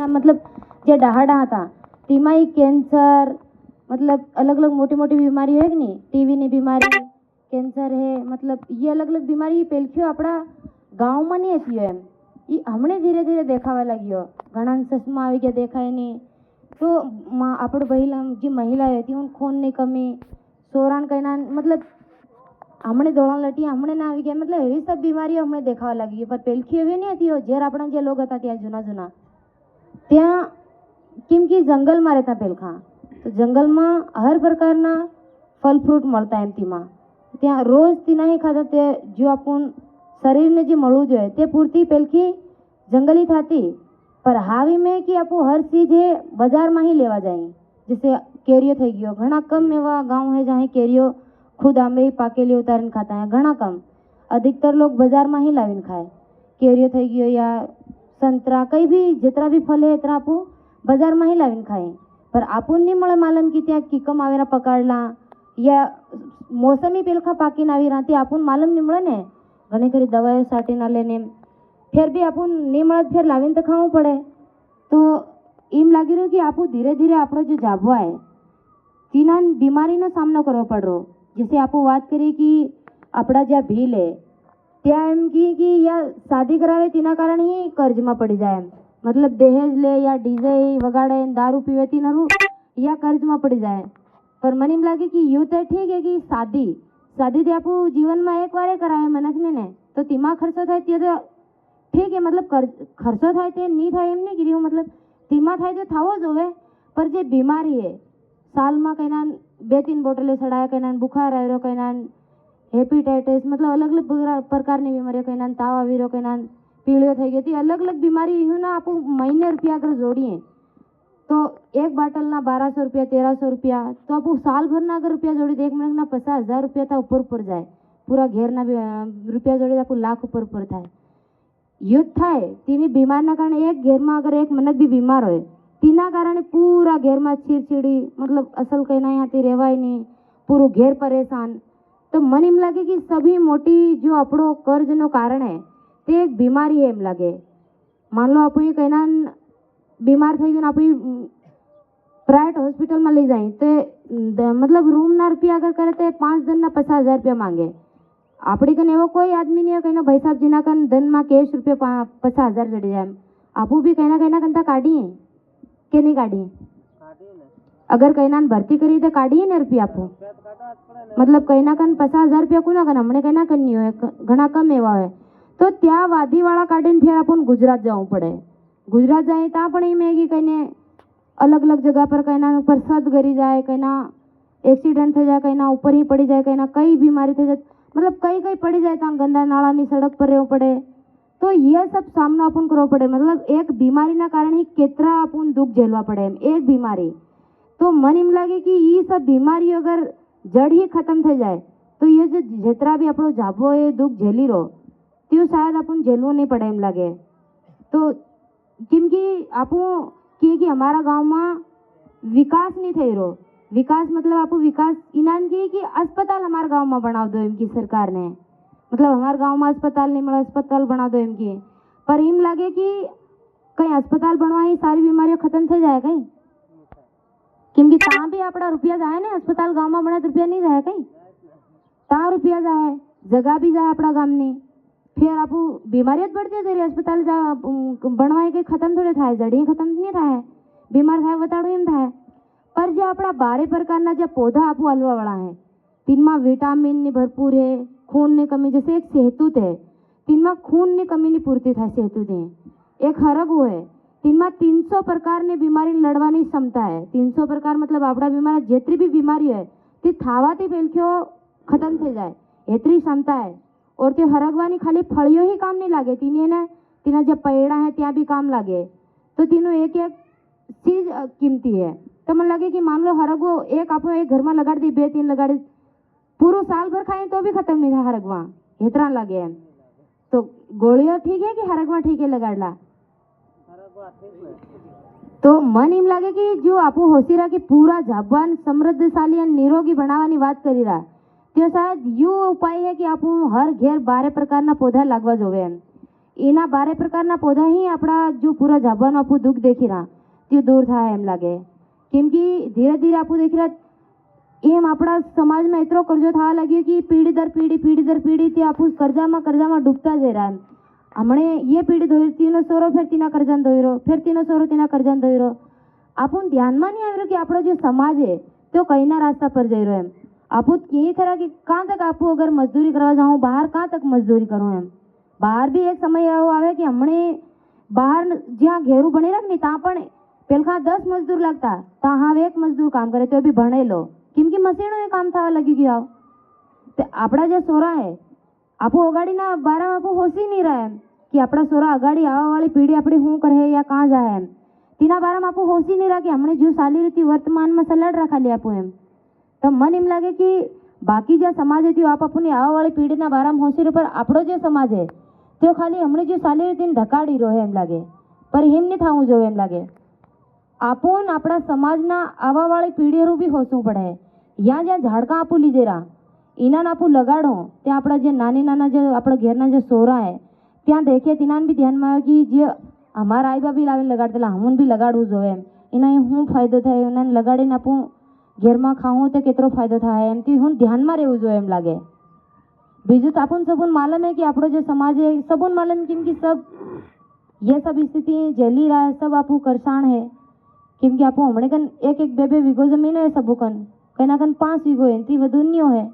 રીતના મતલબ જે ડહાડા હતા તેમાં કેન્સર मतलब अलग अलग मोटी मोटी बीमारी है कि नहीं, टीवी ની बीमारी, कैंसर है, मतलब ये अलग अलग बीमारी पेलख्यो अपना गाँव में नहीं थी एम ये हमने धीरे धीरे देखावा लग्यो घणा चश्मा આવી ગયા દેખાય નહીં તો આપણો જે મહિલા હતી ઉન ખૂન ની કમી સોરાન કઈના मतलब हमने दौड़ा लटी हमने ना આવી ગયા मतलब એવી सब बीमारी हमने देखावा लगी पर पेलखी એવી नहीं थी જ્યારે આપણા જે लोग હતા ત્યાં જૂના જૂના ત્યાં કેમ કે જંગલમાં રહેતા પેલખા तो जंगल में हर प्रकार ना फल फ्रूट मळता एम तीमा त्या रोज तीना ही खाता ते जो अपन शरीर ने जे मळू जोए ते पूर्ति पेलखी जंगली थाती पर हावी में कि आपो हर चीज है बाजार में ही लेवा जाए जैसे केरियो થઈ ગયો घना कम एवा गांव है जहाँ केरियो खुद आंबे पाकेली उतारीने खाता है घना कम अधिकतर लोग बाजार में ही लावीने खाए केरियो થઈ ગયો या संतरा कई भी जितना भी फल है इतना आपो बाजार में ही लावीने खाए पर आपुन नहीं મળે मालूम कि ત્યાં કીકમ આવેરા પકડલા या मौसमी पेलखा पाकी ना आवीरा ते आपुन मालूम नहीं મળે ने घणी खरी दवाई साटी ना लेने फिर भी आपुन नहीं મળે फिर लावीने तो खावू पड़े तो एम लागी रह्यो कि आपू धीरे धीरे आपणो जो जाबवा है तीना बीमारी नो सामनो करवो पड़रो जैसे आपू बात करी कि आपड़ा ज्यां भील है त्या एम कि या शादी करावे तेना कारण ही कर्ज में पड़ी जाए मतलब दहेज ले या डीजे वगाड़े दारू पीवे तीनरू या कर्ज में पड़ी जाए पर मन एम लगे कि यू तो ठीक है कि शादी शादी तो आपू जीवन में एक बार करावे मनक ने तो तीमा खर्चो थाय ते तो ठीक है मतलब खर्चो थाय ते नहीं थाय एम नहीं कीधुं मतलब तीमा थाय तो थावो जोवे पर जे बीमारी है साल में कईना 2-3 बोटले सड़ाया कईना बुखार आव्यो कईना हेपेटाइटिस मतलब अलग अलग प्रकार की बीमारी कईना ताव आवी रह्यो कईना पीड़ियों થઈ ગઈ अलग अलग बीमारी यूँ ना आप महीने रुपया अगर जोड़िए तो एक बाटल ना 1200 रुपया 1300 रुपया तो आप साल भर ना अगर रुपया जोड़ी तो एक महीने ना 50,000 रुपया था ऊपर जाए पूरा घेर ना रुपया जोड़ी आप लाख ऊपर थाय युद्ध थाय तीनी बीमार ना कारण एक घेर में अगर एक मनक भी बीमार होय तीना कारण पूरा घेर में चीड़चीड़ी मतलब असल कहीं ना यहाँ रेवाय नहीं पूरा घेर परेशान तो मन एम लगे कि सभी मोटी जो अपनो कर्ज नो कारण है ते एक बीमारी है एम लगे मान लो आप कहीं बीमार थी गए आप प्राइवेट हॉस्पिटल में ले जाए तो मतलब रूम ना रुपया अगर करे तो 5 दिन ना 50,000 रुपया मांगे आपड़ी कन एवो कोई आदमी नहीं है कहीं भाई साहब जिना कन दिन में कैश रुपया 50,000 जड़ी जाए आपू भी कहीं कंता काढ़ीए के नहीं काढ़ीए अगर कहीं भर्ती करी तो काढ़ीए ने रुपया आपू मतलब कहीं कन 50,000 रुपया कोना कन हमने कहीं कन नहीं हो घना कम एवा है तो त्या वादीवाड़ा काढ़ीने फिर अपन गुजरात जावू पड़े गुजरात जाए तो पण एम है कि कहीं अलग अलग जगह पर कहीं पर सद गरी जाए कहीं एक्सीडेंट थी जाए कहीं ऊपर ही पड़ी जाए कहीं कई बीमारी थी जाए मतलब कई कई पड़ी जाए तो गंदा नाला नी सड़क पर रहवू पड़े तो ये सब सामना अपन करवो पड़े मतलब एक बीमारी ना कारण ही केतरा अपन दुख झेलवा पड़े एक बीमारी तो मन एम लगे कि ये सब बीमारी अगर जड़ ही खत्म थी जाए तो ये जो जितना भी अपनो जाबो ये दुख झेली रो तो शायद अपन झेलवू नहीं पड़े एम लगे तो केम कि आपू कि हमारा गांव में विकास नहीं थई रो विकास मतलब आपू विकास इनान कि अस्पताल हमारे गांव में बनाव दो एम की सरकार ने मतलब हमारे गांव में अस्पताल नहीं मिले अस्पताल बना दो एम की पर एम लगे कि कहीं अस्पताल बनवा सारी बीमारियों खत्म थी जाए कहीं केम कि ता भी अपना रुपया जाए ने अस्पताल गांव में बने तो रुपया नहीं जाए कहीं ता रुपया जाए जगह भी जाए अपना गाम नहीं फिर आप बीमारी बढ़ती है अस्पताल जा बनवाए के खत्म थोड़े थाय जड़ी खत्म नहीं थाय बीमार थाय बताड़ो एम थाय पर जो अपना 12 प्रकार जो पौधा आपू हलवा वाला है तीनमा विटामिन ने भरपूर है खून ने कमी जैसे एक सेहतूत है तीनमा खून ने कमी नहीं पूर्ति थाय सेहतूत है एक हरगो है तीनमा 300 प्रकार ने बीमारी लड़वानी क्षमता है 300 प्रकार मतलब आपड़ा बीमार जेतरी भी बीमारी है ते थावाथी पेलख्यो खत्म थी जाए एतरी क्षमता है और ते हरगवानी खाली फलियों ही काम नहीं लागे तीने ने तीना जब पेड़ा है त्या भी काम लागे तो तीनों एक एक चीज कीमती है तो मन लगे कि मान लो हरगो एक आप एक घर में लगा दी 2-3 लगा दी पूरा साल भर खाए तो भी खत्म नहीं था हरगवा इतना लगे तो गोलियों ठीक है कि हरगवा ठीक है लगाड़ला तो मन एम लगे कि जो आपू होशियारा की पूरा जाबवान समृद्धशाली और निरोगी बनावानी बात करी रहा तो शायद यू उपाय है कि आप हर घेर 12 प्रकार पौधा लागवा जोवे એના 12 પ્રકારના પૌધા ही આપણા જો પૂરા જાબાનું આપણું દુઃખ દેખી રહ્યા તે દૂર થાય એમ લાગે. કેમ કે ધીરે ધીરે આપણું દેખી રહ્યા એમ આપણા સમાજમાં એટલો કરજો થવા લાગ્યો કે પેઢી દર પેઢી તે આપણું કરજામાં ડૂબતા જઈ રહ્યા એમ. હમણે એ પેઢી ધોઈ તેનો સોરો ફેર તેના કરજાને ધોઈ રહ્યો, ફેર તેનો સોરો તેના કરજાને ધોઈ રહ્યો. આપણને ધ્યાનમાં નહીં આવી રહ્યું કે આપણો જે સમાજ છે તે કઈના રાસ્તા પર જઈ રહ્યો એમ. આપું કે થરા કે કાં તક આપું અગર મજદૂરી કરવા જાઉં બહાર કાં તક મજદૂરી કરું એમ. બહાર બી એક સમય એવો આવે કે હમણે બહાર જ્યાં ઘેરું ભણી રાખ ને ત્યાં પણ પેલકા 10 મજદૂર લાગતા ત્યાં હવે 1 મજદૂર કામ કરે તો બી ભણેલો. કેમ કે મશીનો એ કામ થવા લાગી ગયું. તે આપણા જે સોરા હે આપો અગાડીના બારામાં આપો હોશી નહીં રહે એમ કે આપણા સોરા અગાડી આવવાવાળી પેઢી આપણી શું કરે યા કાં જાય એમ. તેના બારામાં આપો હોશી નહીં રાખે હમણે જો સાલી રીતે વર્તમાનમાં સલાડ રાખા આપું એમ. તો મને એમ લાગે કે બાકી જે સમાજ હતી આપણને આવવાવાળી પેઢીના બારામાં હોશી પર આપણો જે સમાજ છે તે ખાલી હમણે જો સાલી રીતે ધકાડી રહ્યો એમ લાગે. પર એમ નહીં થવું જોઈએ એમ લાગે. આપણ આપણા સમાજના આવવાવાળી પેઢીઓ બી હોશવું પડે. જ્યાં ઝાડકા આપું લીધે રહ્યા એના આપું લગાડો ત્યાં આપણા જે નાના જે આપણા ઘેરના જે સોરા હે ત્યાં દેખે તેનાને બી ધ્યાનમાં આવે કે જે અમારા આઈબા બી લાવીને લગાડતેલા હમું બી લગાડવું જોઈએ એમ. એના શું ફાયદો થાય એના લગાડીને આપું ઘેરમાં ખાવું તો કેટલો ફાયદો થાય એમથી હું ધ્યાનમાં રહેવું જોઈએ એમ લાગે. બીજું તો આપણને સબુન માલूम है कि આપણો જે સમાજ है सबून मालूम કેમ કે सब ये सब स्थिति झेली रहा है सब आपू करसान है. કેમ કે આપો હમણે કન એક બે વીઘો જમીન है सबू कन કઈના કન 5 વીઘો એનથી વધુ નહીં હોય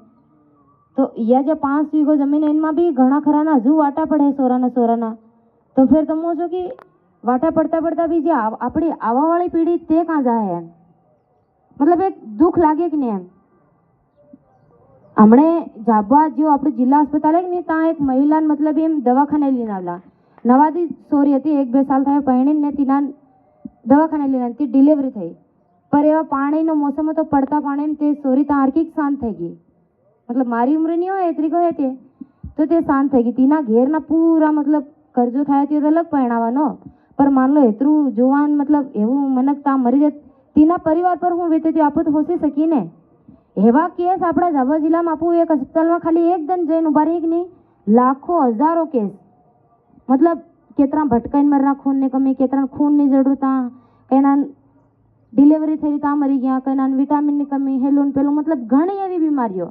તો યા જે 5 વીઘો જમીન એમાં બી ઘણા ખરાના હજુ વાટા પડે સોરાના તો ફેર તમે છો કે વાટા પડતા બી જે આપણી આવવાવાળી પેઢી તે કાં જાય એમ. મતલબ એક દુઃખ લાગે કે નહીં એમ. હમણે જાબા જો આપણે જિલ્લા अस्पताल है ને ત્યાં એક મહિલાને મતલબ એમ દવાખાને લઈને આવેલા નવાદી સોરી હતી 1-2 સાલ થયા પહેણીને તેના દવાખાને લઈને તે ડિલિવરી થઈ. પર એવા પાણીનો મોસમ હતો પડતા પાણી તે સોરી ત્યાં આર્કિક શાંત થઈ ગઈ. મતલબ મારી ઉંમર નહીં હોય એટલી કહે તે તો તે શાંત થઈ ગઈ. તેના ઘેરના પૂરા મતલબ કરજો થાય તે અલગ પહેણાવાનો પર માન લો એટલું જોવાન મતલબ એવું મનક ત્યાં મરી જાય તેના પરિવાર પર હું વીતે આપો તો હોશી શકીને. એવા કેસ આપણા જાબા જિલ્લામાં આપું એક अस्पतालમાં ખાલી એક દન જઈને ઉભા રહી નહીં લાખો હજારો કેસ મતલબ કેટલા ભટકાઈને મરના ખૂનની કમી કેટલા ખૂનની જરૂર ત્યાં કઈના ડિલિવરી થઈ ત્યાં મરી ગયા કઈના વિટામિનની કમી હેલું પેલું મતલબ ઘણી એવી બીમારીઓ.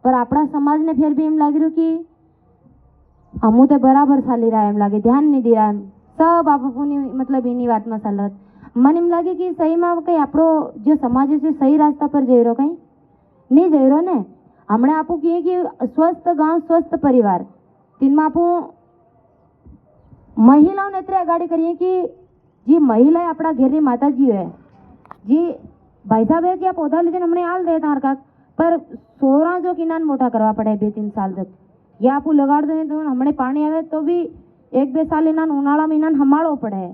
પર આપણા સમાજને ફેર બી એમ લાગી રહ્યું કે અમું તે બરાબર ચાલી રહ્યા એમ લાગે ધ્યાન નહીં દે રહ્યા એમ સબ આપની મતલબ એની વાતમાં ચાલત. મને એમ લાગે કે સહીમાં કંઈ આપણો જે સમાજ છે સહી રાસ્તા પર જઈ રહ્યો કંઈ નહીં જઈ રહ્યો ને. હમણાં આપું કહીએ કે સ્વસ્થ ગામ સ્વસ્થ પરિવાર તેમાં આપું મહિલાઓને એટલે આગાડી કરીએ કે જે મહિલા આપણા ઘેરની માતાજી હોય જે ભાઈ સાહેબ કે આ પૌધા લીધે હમણાં હાલ દે તાર કાક પર સોરા જો કિનાન મોટા કરવા પડે 2-3 સાલ તક યા આપું લગાડ દે તો હમણાં પાણી આવે તો બી 1-2 સાલ એના ઉનાળા મહિના સંભાળવો પડે.